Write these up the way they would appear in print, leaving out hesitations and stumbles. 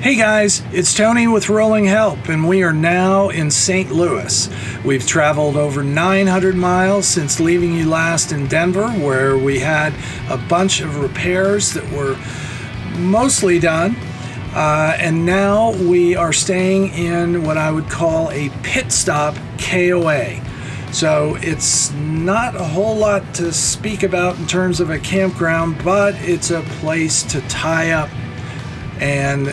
Hey guys, it's Tony with Rolling Help, and we are now in St. Louis. We've traveled over 900 miles since leaving you last in Denver, where we had a bunch of repairs that were mostly done. And now we are staying in what I would call a pit stop KOA. So it's not a whole lot to speak about in terms of a campground, but it's a place to tie up and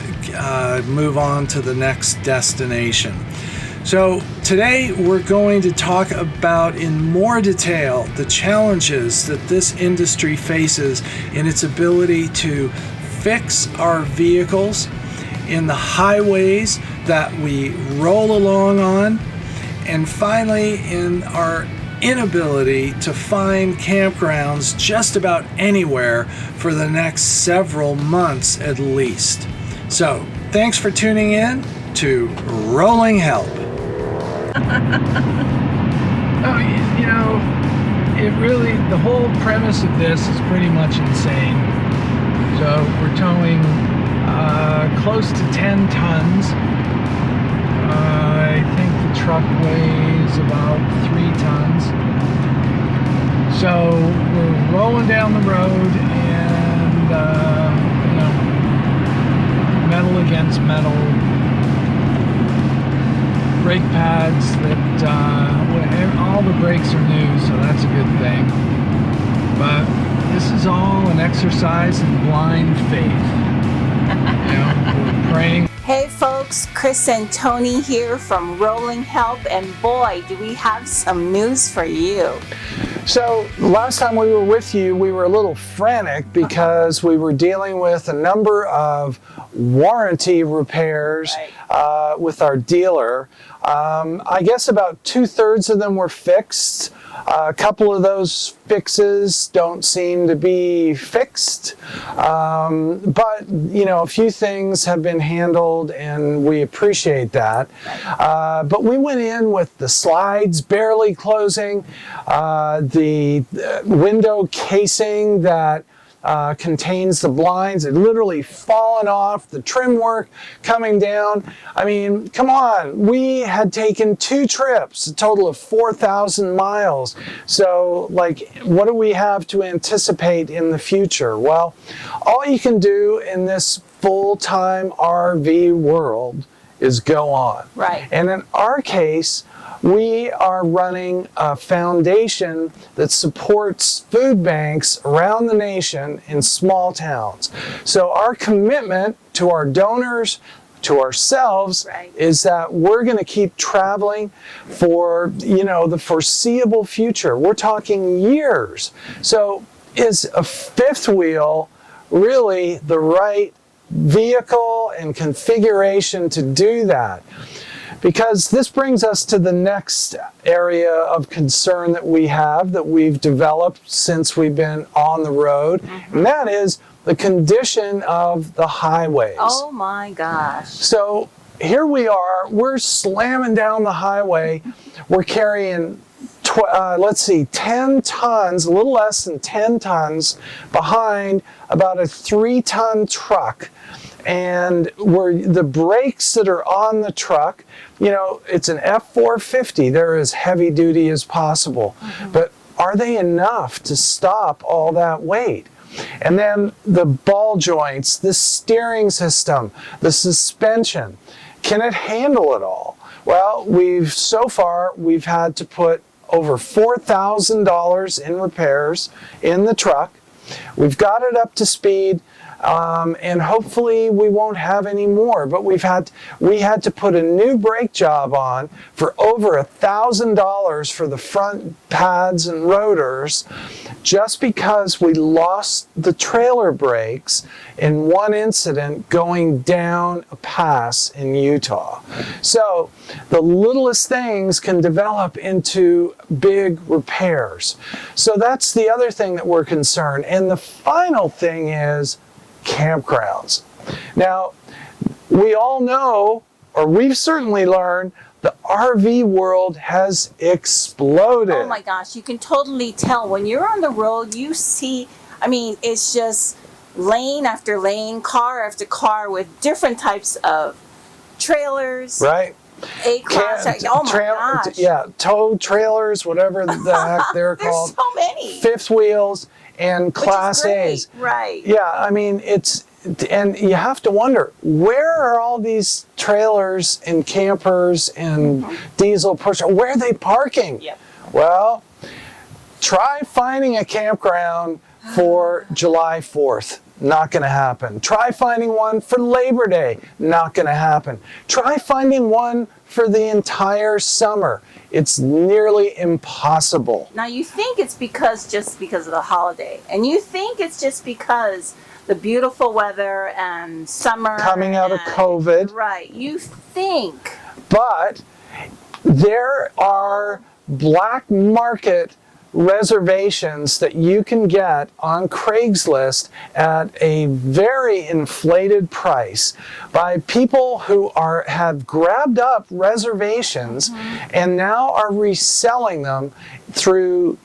move on to the next destination. So today we're going to talk about in more detail the challenges that this industry faces in its ability to fix our vehicles in the highways that we roll along on, and finally in our inability to find campgrounds just about anywhere for the next several months at least. So, thanks for tuning in to Rolling Help. The whole premise of this is pretty much insane. So, we're towing close to 10 tons. I think the truck weighs about 3 tons. So we're rolling down the road and, metal against metal, brake pads that, all the brakes are new, so that's a good thing. But this is all an exercise in blind faith. We're praying. Hey folks, Chris and Tony here from Rolling Help, and boy, do we have some news for you. So last time we were with you, we were a little frantic because we were dealing with a number of warranty repairs with our dealer. I guess about 2/3 of them were fixed. A couple of those fixes don't seem to be fixed, but a few things have been handled, and we appreciate that. But we went in with the slides barely closing, the window casing that contains the blinds had literally fallen off, the trim work coming down. I mean, come on, we had taken 2 trips, a total of 4,000 miles. So, what do we have to anticipate in the future? Well, all you can do in this full-time RV world is go on. Right. And in our case, we are running a foundation that supports food banks around the nation in small towns. So our commitment to our donors, to ourselves, is that we're going to keep traveling for, the foreseeable future. We're talking years. So is a fifth wheel really the right vehicle and configuration to do that? Because this brings us to the next area of concern that we've developed since we've been on the road, and that is the condition of the highways. Oh my gosh. So here we are, we're slamming down the highway, we're carrying 10 tons, a little less than 10 tons behind about a 3-ton truck. And the brakes that are on the truck, it's an F450. They're as heavy duty as possible. But are they enough to stop all that weight? And then the ball joints, the steering system, the suspension, can it handle it all? Well, so far we've had to put over $4,000 in repairs in the truck. We've got it up to speed. And hopefully we won't have any more, but we had to put a new brake job on for over $1,000 for the front pads and rotors, just because we lost the trailer brakes in one incident going down a pass in Utah. So the littlest things can develop into big repairs. So that's the other thing that we're concerned. And the final thing is campgrounds. Now, we all know, or we've certainly learned, the RV world has exploded. Oh my gosh, you can totally tell. When you're on the road, you see, it's just lane after lane, car after car with different types of trailers. Right. A-class. Oh my gosh. Yeah, tow trailers, whatever the heck they're There's called. so many. Fifth wheels and Class A's. Right. Yeah, I mean, and you have to wonder, where are all these trailers and campers and diesel push? Where are they parking? Yep. Well, try finding a campground for July 4th. Not going to happen. Try finding one for Labor Day. Not going to happen. Try finding one for the entire summer. It's nearly impossible. Now you think it's just because of the holiday, and you think it's just because the beautiful weather and summer Coming out of COVID. Right. You think. But there are black market reservations that you can get on Craigslist at a very inflated price by people who have grabbed up reservations and now are reselling them through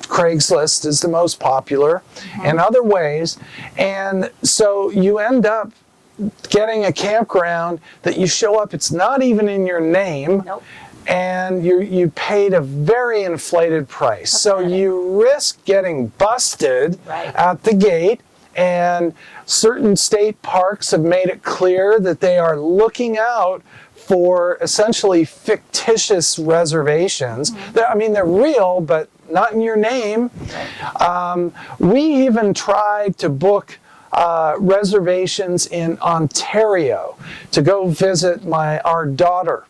Craigslist is the most popular and other ways. And so you end up getting a campground that you show up, it's not even in your name. Nope. And you paid a very inflated price. So you risk getting busted at the gate, and certain state parks have made it clear that they are looking out for essentially fictitious reservations. I mean, they're real, but not in your name. We even tried to book reservations in Ontario to go visit our daughter.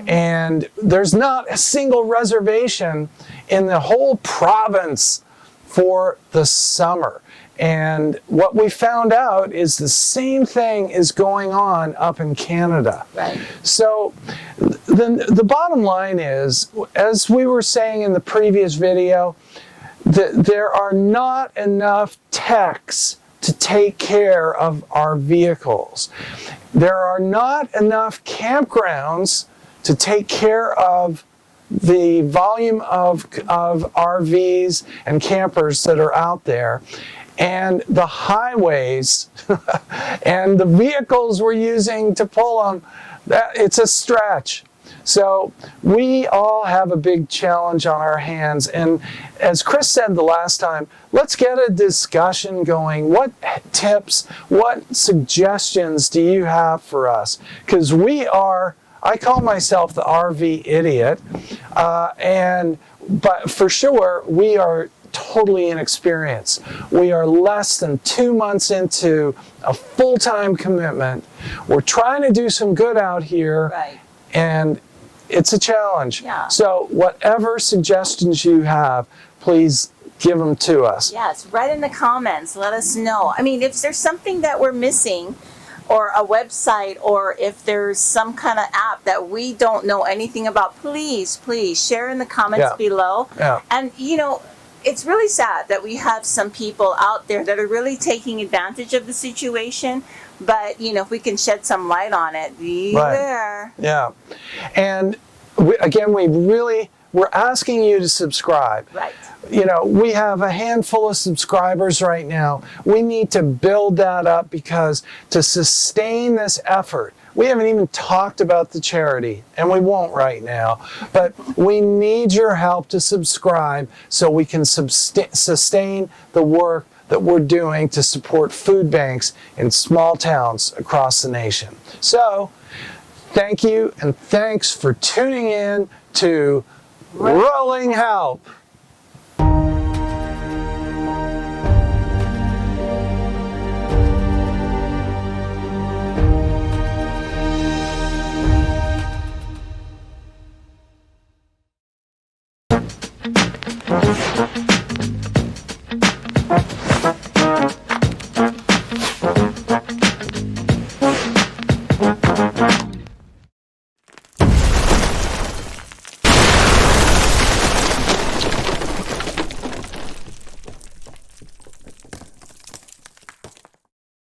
And there's not a single reservation in the whole province for the summer. And what we found out is the same thing is going on up in Canada. Right. So the bottom line is, as we were saying in the previous video, that there are not enough techs to take care of our vehicles. There are not enough campgrounds to take care of the volume of RVs and campers that are out there. And the highways and the vehicles we're using to pull them, it's a stretch. So we all have a big challenge on our hands. And as Chris said the last time, let's get a discussion going. What tips, what suggestions do you have for us? Because I call myself the RV idiot. But for sure, we are totally inexperienced. We are less than 2 months into a full-time commitment. We're trying to do some good out here. Right. And it's a challenge. Yeah. So whatever suggestions you have, please give them to us. Yes, write in the comments. Let us know. I mean, if there's something that we're missing, or a website, or if there's some kind of app that we don't know anything about, please share in the comments below. Yeah. And, it's really sad that we have some people out there that are really taking advantage of the situation. But, if we can shed some light on it, there. Yeah. And we're asking you to subscribe. Right. We have a handful of subscribers right now. We need to build that up, because to sustain this effort, we haven't even talked about the charity, and we won't right now, but we need your help to subscribe so we can sustain the work that we're doing to support food banks in small towns across the nation. So, thank you, and thanks for tuning in to Rolling Help.